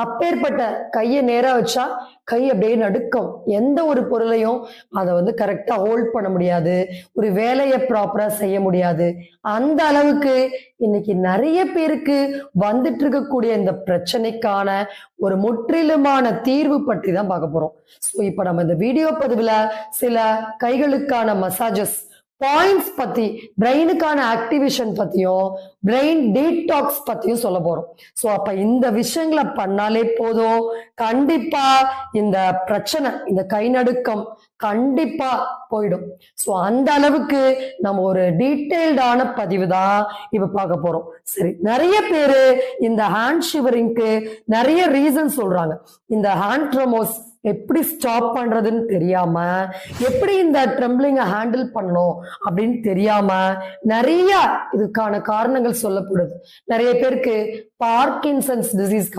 அப்பேற்பட்ட கையை நேரா வச்சா கை அப்படியே நடுக்கம், எந்த ஒரு பொருளையும் அதை கரெக்டா ஹோல்ட் பண்ண முடியாது, ஒரு வேலையை ப்ராப்பரா செய்ய முடியாது. அந்த அளவுக்கு இன்னைக்கு நிறைய பேருக்கு வந்துட்டு இருக்கக்கூடிய இந்த பிரச்சனைக்கான ஒரு முற்றிலுமான தீர்வு பற்றி தான் பார்க்க போறோம். ஸோ இப்ப நம்ம இந்த வீடியோ பதிவுல சில கைகளுக்கான மசாஜஸ் பாயிண்ட்ஸ் பத்தி, பிரெயினுக்கான ஆக்டிவேஷன் பத்தியும் பிரெயின் டீடாக்ஸ் பத்தியும் சொல்ல போறோம். சோ அப்ப இந்த விஷயங்களை பண்ணாலே போதும், கண்டிப்பா இந்த பிரச்சனை, இந்த கை நடுக்கம் கண்டிப்பா போயிடும். சோ அந்த அளவுக்கு நம்ம ஒரு டீடைல்டான பதிவு தான் இப்ப பார்க்க போறோம். சரி, நிறைய பேரு இந்த ஹேண்ட் ஷிவரிங்க்கு நிறைய ரீசன் சொல்றாங்க. இந்த ஹேண்ட் ட்ரெமோர்ஸ் எப்படி ஸ்டாப் பண்றதுன்னு தெரியாம, எப்படி இந்த ட்ரெம்பிளிங்க ஹேண்டில் பண்ணணும் அப்படின்னு தெரியாம நிறைய இதுக்கான காரணங்கள் சொல்லப்படுது. நிறைய பேருக்கு பார்க்கின்சன்ஸ் டிசீஸ்